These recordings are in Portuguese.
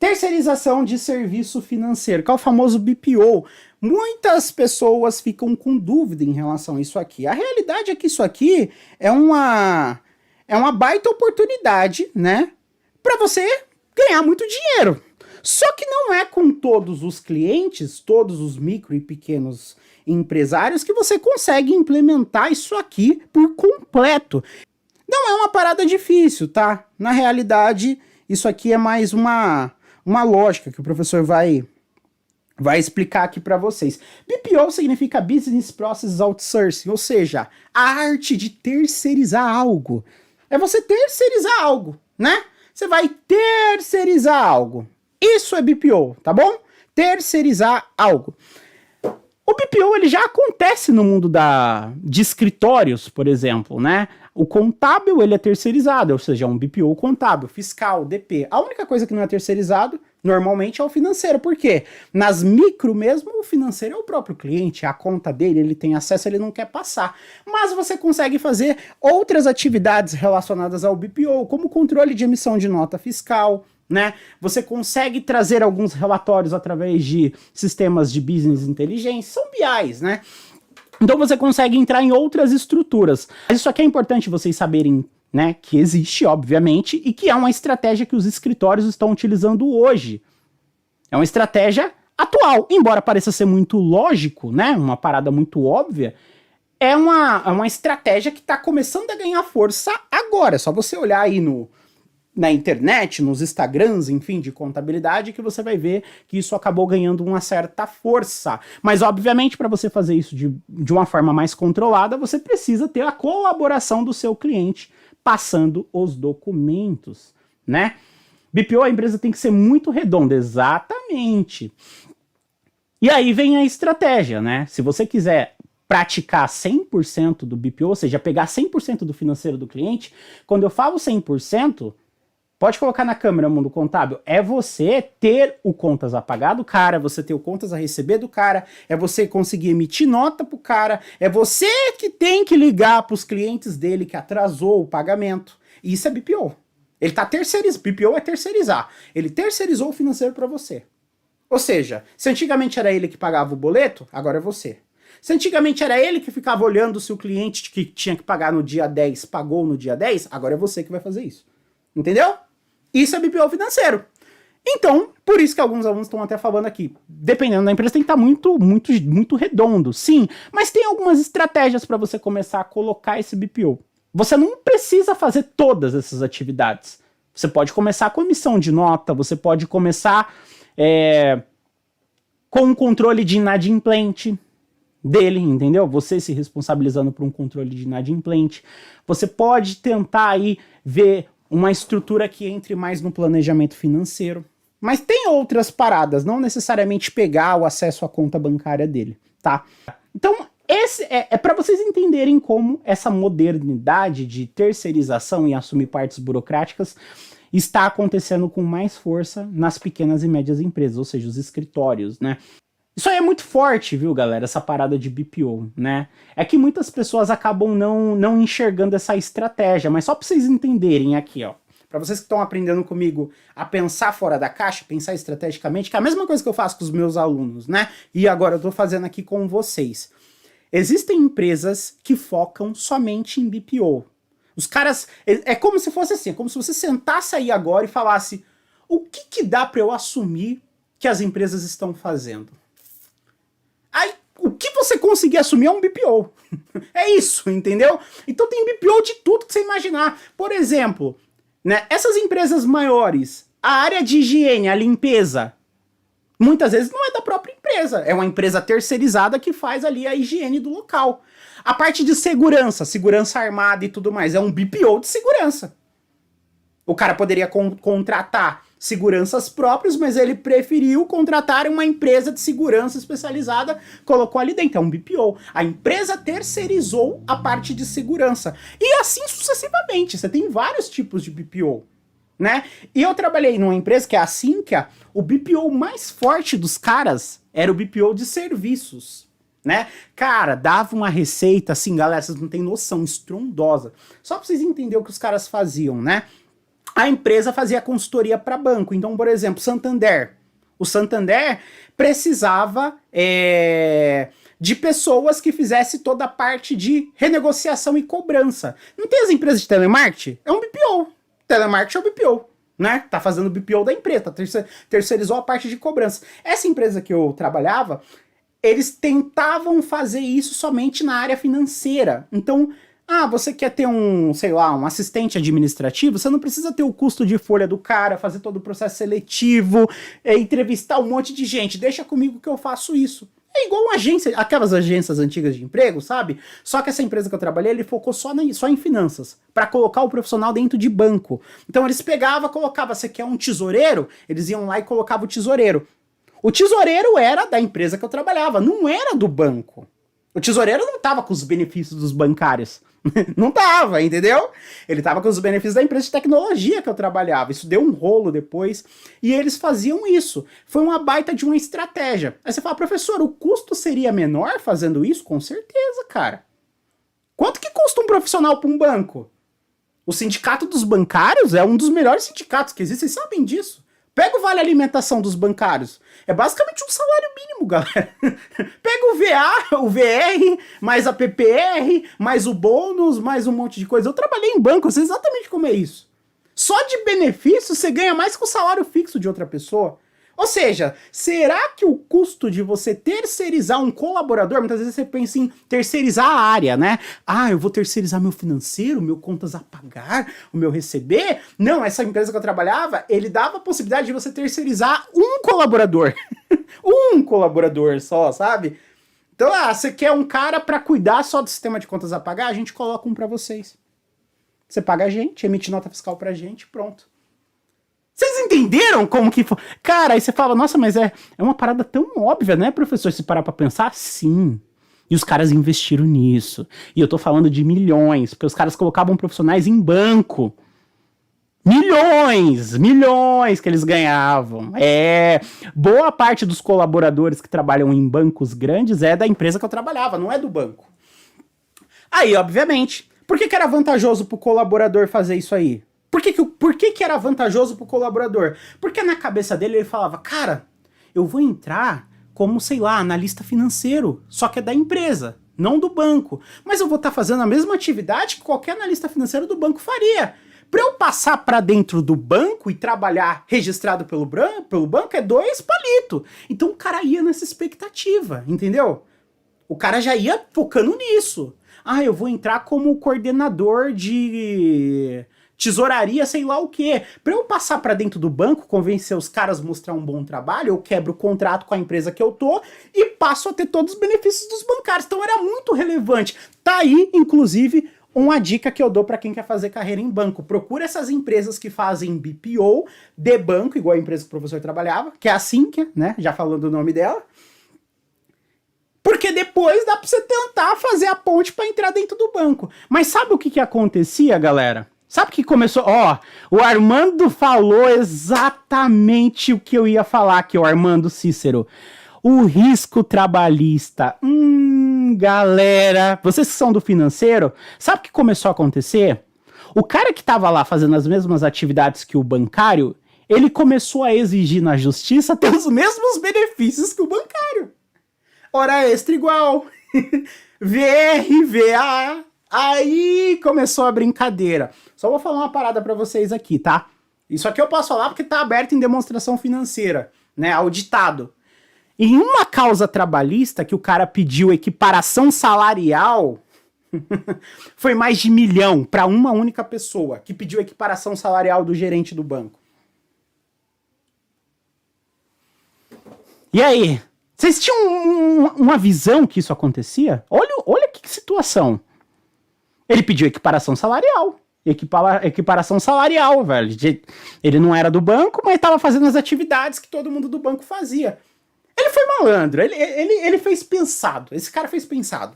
Terceirização de serviço financeiro, que é o famoso BPO. Muitas pessoas ficam com dúvida em relação a isso aqui. A realidade é que isso aqui é uma baita oportunidade, né, para você ganhar muito dinheiro. Só que não é com todos os clientes, todos os micro e pequenos empresários que você consegue implementar isso aqui por completo. Não é uma parada difícil, tá? Na realidade, isso aqui é mais uma lógica que o professor vai explicar aqui para vocês. BPO significa Business Process Outsourcing, ou seja, a arte de terceirizar algo. É você terceirizar algo, né? Você vai terceirizar algo. Isso é BPO, tá bom? Terceirizar algo. O BPO ele já acontece no mundo de escritórios, por exemplo, né? O contábil ele é terceirizado, ou seja, é um BPO contábil, fiscal, DP. A única coisa que não é terceirizado, normalmente, é o financeiro. Por quê? Nas micro mesmo, o financeiro é o próprio cliente, a conta dele, ele tem acesso, ele não quer passar. Mas você consegue fazer outras atividades relacionadas ao BPO, como controle de emissão de nota fiscal, né? Você consegue trazer alguns relatórios através de sistemas de business inteligência, são BIs, né? Então você consegue entrar em outras estruturas. Mas isso aqui é importante vocês saberem, né, que existe, obviamente, e que é uma estratégia que os escritórios estão utilizando hoje. É uma estratégia atual, embora pareça ser muito lógico, né, uma parada muito óbvia, é uma estratégia que está começando a ganhar força agora. É só você olhar aí na internet, nos Instagrams, enfim, de contabilidade, que você vai ver que isso acabou ganhando uma certa força. Mas, obviamente, para você fazer isso de uma forma mais controlada, você precisa ter a colaboração do seu cliente passando os documentos, né? BPO, a empresa tem que ser muito redonda, exatamente. E aí vem a estratégia, né? Se você quiser praticar 100% do BPO, ou seja, pegar 100% do financeiro do cliente, quando eu falo 100%, pode colocar na câmera, mundo contábil, é você ter o contas a pagar do cara, você ter o contas a receber do cara, é você conseguir emitir nota pro cara, é você que tem que ligar pros clientes dele que atrasou o pagamento. E isso é BPO. Ele tá terceirizando, BPO é terceirizar. Ele terceirizou o financeiro para você. Ou seja, se antigamente era ele que pagava o boleto, agora é você. Se antigamente era ele que ficava olhando se o cliente que tinha que pagar no dia 10 pagou no dia 10, agora é você que vai fazer isso. Entendeu? Isso é BPO financeiro. Então, por isso que alguns alunos estão até falando aqui, dependendo da empresa, tem que estar muito redondo, sim, mas tem algumas estratégias para você começar a colocar esse BPO. Você não precisa fazer todas essas atividades. Você pode começar com emissão de nota, você pode começar com um controle de inadimplente dele, entendeu? Você se responsabilizando por um controle de inadimplente. Você pode tentar aí ver uma estrutura que entre mais no planejamento financeiro. Mas tem outras paradas, não necessariamente pegar o acesso à conta bancária dele, tá? Então, esse é para vocês entenderem como essa modernidade de terceirização e assumir partes burocráticas está acontecendo com mais força nas pequenas e médias empresas, ou seja, os escritórios, né? Isso aí é muito forte, viu, galera, essa parada de BPO, né? É que muitas pessoas acabam não enxergando essa estratégia, mas só para vocês entenderem aqui, ó. Para vocês que estão aprendendo comigo a pensar fora da caixa, pensar estrategicamente, que é a mesma coisa que eu faço com os meus alunos, né? E agora eu tô fazendo aqui com vocês. Existem empresas que focam somente em BPO. Os caras... É como se fosse assim, é como se você sentasse aí agora e falasse o que dá para eu assumir que as empresas estão fazendo? Aí, o que você conseguir assumir é um BPO. É isso, entendeu? Então tem BPO de tudo que você imaginar. Por exemplo, né, essas empresas maiores, a área de higiene, a limpeza, muitas vezes não é da própria empresa. É uma empresa terceirizada que faz ali a higiene do local. A parte de segurança, segurança armada e tudo mais, é um BPO de segurança. O cara poderia contratar seguranças próprias, mas ele preferiu contratar uma empresa de segurança especializada, colocou ali dentro, é um BPO. A empresa terceirizou a parte de segurança. E assim sucessivamente, você tem vários tipos de BPO, né? E eu trabalhei numa empresa que é a Sinqia, o BPO mais forte dos caras era o BPO de serviços, né? Cara, dava uma receita assim, galera, vocês não têm noção, estrondosa. Só pra vocês entenderem o que os caras faziam, né? a empresa fazia consultoria para banco. Então, por exemplo, Santander. O Santander precisava de pessoas que fizessem toda a parte de renegociação e cobrança. Não tem as empresas de telemarketing? É um BPO. Telemarketing é um BPO. Né? Tá fazendo o BPO da empresa, terceirizou a parte de cobrança. Essa empresa que eu trabalhava, eles tentavam fazer isso somente na área financeira. Então, você quer ter sei lá, um assistente administrativo, você não precisa ter o custo de folha do cara, fazer todo o processo seletivo, entrevistar um monte de gente. Deixa comigo que eu faço isso. É igual uma agência, aquelas agências antigas de emprego, sabe? Só que essa empresa que eu trabalhei, ele focou só em finanças, para colocar o profissional dentro de banco. Então eles pegavam, colocavam, você quer um tesoureiro? Eles iam lá e colocavam o tesoureiro. O tesoureiro era da empresa que eu trabalhava, não era do banco. O tesoureiro não tava com os benefícios dos bancários. Não tava, entendeu? Ele tava com os benefícios da empresa de tecnologia que eu trabalhava. Isso deu um rolo depois. E eles faziam isso. Foi uma baita de uma estratégia. Aí você fala, professor, o custo seria menor fazendo isso? Com certeza, cara. Quanto que custa um profissional para um banco? O sindicato dos bancários é um dos melhores sindicatos que existe. Vocês sabem disso. Pega o vale alimentação dos bancários. É basicamente um salário mínimo, galera. Pega o VA, o VR, mais a PPR, mais o bônus, mais um monte de coisa. Eu trabalhei em banco, eu sei exatamente como é isso. Só de benefício você ganha mais que o salário fixo de outra pessoa. Ou seja, será que o custo de você terceirizar um colaborador, muitas vezes você pensa em terceirizar a área, né? Eu vou terceirizar meu financeiro, meu contas a pagar, o meu receber. Não, essa empresa que eu trabalhava, ele dava a possibilidade de você terceirizar um colaborador. Um colaborador só, sabe? Então, você quer um cara para cuidar só do sistema de contas a pagar? A gente coloca um para vocês. Você paga a gente, emite nota fiscal pra gente, pronto. Vocês entenderam como que foi? Cara, aí você fala, nossa, mas é uma parada tão óbvia, né, professor? Se parar pra pensar, sim. E os caras investiram nisso. E eu tô falando de milhões, porque os caras colocavam profissionais em banco. Milhões que eles ganhavam. Boa parte dos colaboradores que trabalham em bancos grandes é da empresa que eu trabalhava, não é do banco. Aí, obviamente, por que era vantajoso pro colaborador fazer isso aí? Por que era vantajoso pro colaborador? Porque na cabeça dele ele falava, cara, eu vou entrar como, sei lá, analista financeiro, só que é da empresa, não do banco. Mas eu vou estar fazendo a mesma atividade que qualquer analista financeiro do banco faria. Para eu passar para dentro do banco e trabalhar registrado pelo banco é 2 palitos. Então o cara ia nessa expectativa, entendeu? O cara já ia focando nisso. Eu vou entrar como coordenador de tesouraria, sei lá o quê. Pra eu passar pra dentro do banco, convencer os caras a mostrar um bom trabalho, eu quebro o contrato com a empresa que eu tô e passo a ter todos os benefícios dos bancários. Então era muito relevante. Tá aí, inclusive, uma dica que eu dou pra quem quer fazer carreira em banco. Procura essas empresas que fazem BPO de banco, igual a empresa que o professor trabalhava, que é a Sinqia, né? Já falando o nome dela. Porque depois dá pra você tentar fazer a ponte pra entrar dentro do banco. Mas sabe o que acontecia, galera? Sabe o que começou? O Armando falou exatamente o que eu ia falar aqui, o Armando Cícero. O risco trabalhista. Galera, vocês que são do financeiro, sabe o que começou a acontecer? O cara que tava lá fazendo as mesmas atividades que o bancário, ele começou a exigir na justiça ter os mesmos benefícios que o bancário. Hora extra igual. VRVA. Aí começou a brincadeira. Só vou falar uma parada pra vocês aqui, tá? Isso aqui eu posso falar porque tá aberto em demonstração financeira, né? Auditado. Em uma causa trabalhista que o cara pediu equiparação salarial, foi mais de 1 milhão pra uma única pessoa que pediu equiparação salarial do gerente do banco. E aí? Vocês tinham uma visão que isso acontecia? Olha que situação. Ele pediu equiparação salarial. Equiparação salarial, velho. Ele não era do banco, mas estava fazendo as atividades que todo mundo do banco fazia. Ele foi malandro. Ele fez pensado. Esse cara fez pensado.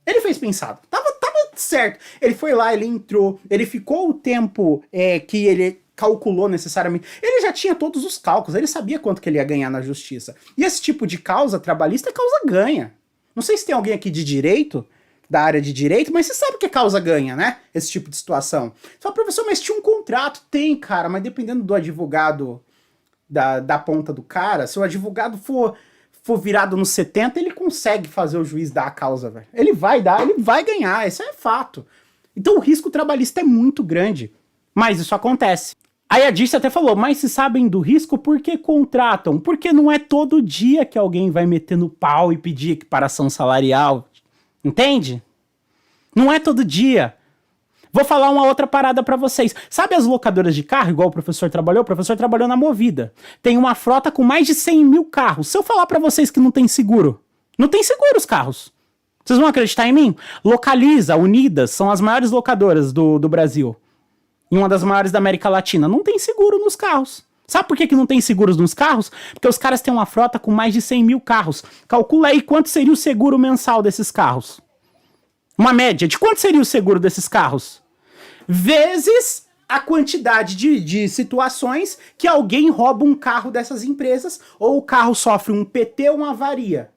Ele fez pensado. Tava certo. Ele foi lá, ele entrou. Ele ficou o tempo que ele calculou necessariamente. Ele já tinha todos os cálculos. Ele sabia quanto que ele ia ganhar na justiça. E esse tipo de causa trabalhista é causa ganha. Não sei se tem alguém aqui de direito. da área de direito, mas você sabe que a causa ganha, né? Esse tipo de situação. Você fala, professor, mas tinha um contrato? Tem, cara, mas dependendo do advogado da ponta do cara, se o advogado for virado nos 70, ele consegue fazer o juiz dar a causa, velho. Ele vai ganhar, isso é fato. Então o risco trabalhista é muito grande, mas isso acontece. Aí a Dirce até falou, mas se sabem do risco, por que contratam? Porque não é todo dia que alguém vai meter no pau e pedir equiparação salarial. Entende? Não é todo dia. Vou falar uma outra parada pra vocês. Sabe as locadoras de carro, igual o professor trabalhou? O professor trabalhou na Movida. Tem uma frota com mais de 100 mil carros. Se eu falar pra vocês que não tem seguro, não tem seguro os carros. Vocês vão acreditar em mim? Localiza, Unidas, são as maiores locadoras do Brasil. E uma das maiores da América Latina. Não tem seguro nos carros. Sabe por que não tem seguros nos carros? Porque os caras têm uma frota com mais de 100 mil carros. Calcula aí quanto seria o seguro mensal desses carros. Uma média de quanto seria o seguro desses carros? Vezes a quantidade de situações que alguém rouba um carro dessas empresas ou o carro sofre um PT ou uma avaria.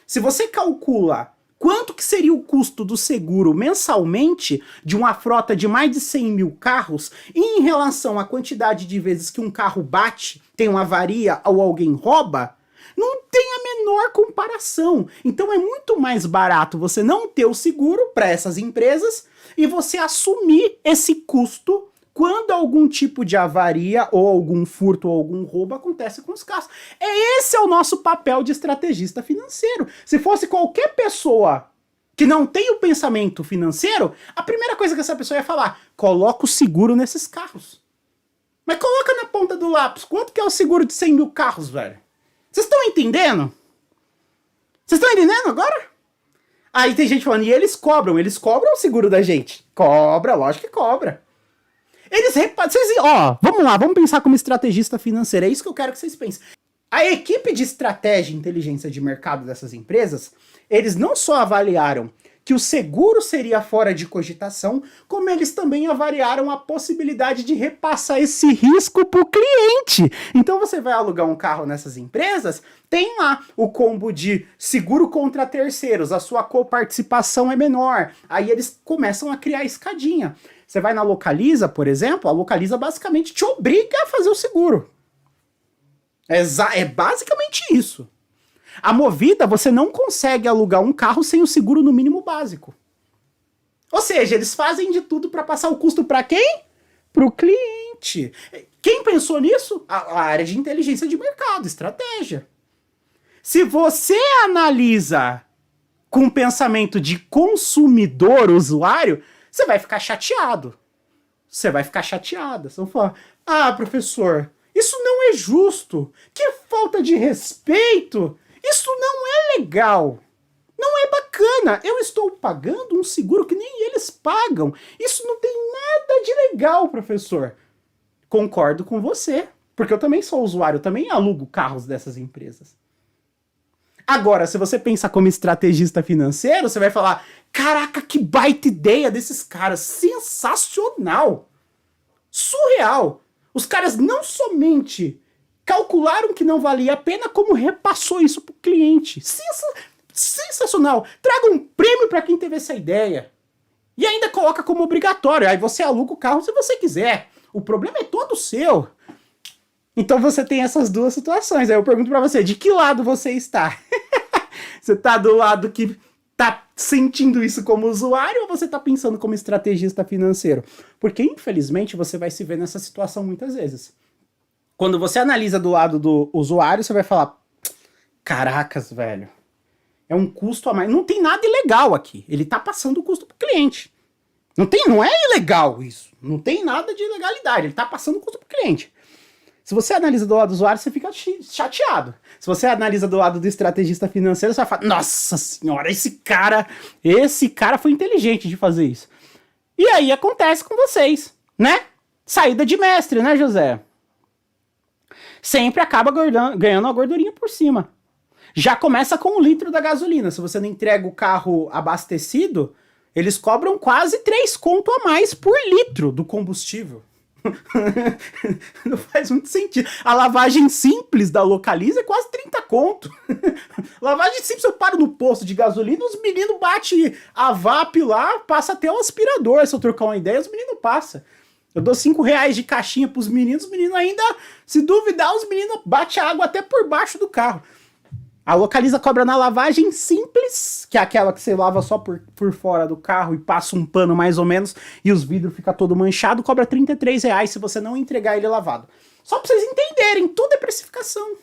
Se você calcula quanto que seria o custo do seguro mensalmente de uma frota de mais de 100 mil carros em relação à quantidade de vezes que um carro bate, tem uma avaria ou alguém rouba, não tem a menor comparação. Então é muito mais barato você não ter o seguro para essas empresas e você assumir esse custo quando algum tipo de avaria ou algum furto ou algum roubo acontece com os carros. Esse é o nosso papel de estrategista financeiro. Se fosse qualquer pessoa que não tem o pensamento financeiro, a primeira coisa que essa pessoa ia falar, coloca o seguro nesses carros. Mas coloca na ponta do lápis, quanto que é o seguro de 100 mil carros, velho? Vocês estão entendendo? Vocês estão entendendo agora? Aí tem gente falando, e eles cobram o seguro da gente. Cobra, lógico que cobra. Vamos lá, vamos pensar como estrategista financeiro, é isso que eu quero que vocês pensem. A equipe de estratégia e inteligência de mercado dessas empresas, eles não só avaliaram que o seguro seria fora de cogitação, como eles também avaliaram a possibilidade de repassar esse risco para o cliente. Então você vai alugar um carro nessas empresas, tem lá o combo de seguro contra terceiros, a sua coparticipação é menor, aí eles começam a criar escadinha. Você vai na Localiza, por exemplo, a Localiza basicamente te obriga a fazer o seguro. É basicamente isso. A Movida, você não consegue alugar um carro sem o seguro no mínimo básico. Ou seja, eles fazem de tudo para passar o custo para quem? Para o cliente. Quem pensou nisso? A área de inteligência de mercado, estratégia. Se você analisa com o pensamento de consumidor, usuário, você vai ficar chateado. Você vai ficar chateada. Você vai falar, professor, isso não é justo. Que falta de respeito. Isso não é legal. Não é bacana. Eu estou pagando um seguro que nem eles pagam. Isso não tem nada de legal, professor. Concordo com você. Porque eu também sou usuário, eu também alugo carros dessas empresas. Agora, se você pensa como estrategista financeiro, você vai falar, caraca, que baita ideia desses caras. Sensacional. Surreal. Os caras não somente calcularam que não valia a pena, como repassou isso pro cliente. Sensacional. Traga um prêmio para quem teve essa ideia. E ainda coloca como obrigatório. Aí você aluga o carro se você quiser. O problema é todo seu. Então você tem essas duas situações. Aí eu pergunto para você, de que lado você está? Você tá do lado que tá sentindo isso como usuário ou você tá pensando como estrategista financeiro? Porque, infelizmente, você vai se ver nessa situação muitas vezes. Quando você analisa do lado do usuário, você vai falar, caracas, velho, é um custo a mais. Não tem nada ilegal aqui. Ele tá passando o custo pro cliente. Não é ilegal isso. Não tem nada de ilegalidade. Ele tá passando o custo pro cliente. Se você analisa do lado do usuário, você fica chateado. Se você analisa do lado do estrategista financeiro, você vai falar, nossa senhora, esse cara foi inteligente de fazer isso. E aí acontece com vocês, né? Saída de mestre, né, José? Sempre acaba ganhando uma gordurinha por cima. Já começa com 1 litro da gasolina. Se você não entrega o carro abastecido, eles cobram quase 3 conto a mais por litro do combustível. Não faz muito sentido. A lavagem simples da Localiza é quase 30 conto. Lavagem simples, eu paro no posto de gasolina, os meninos batem a VAP lá, passa até o aspirador. Se eu trocar uma ideia, os meninos passam. Eu dou 5 reais de caixinha pros meninos, os meninos ainda, se duvidar, os meninos batem a água até por baixo do carro. A Localiza cobra na lavagem simples, que é aquela que você lava só por fora do carro e passa um pano mais ou menos e os vidros ficam todo manchado, cobra R$ 33 se você não entregar ele lavado. Só pra vocês entenderem, tudo é precificação.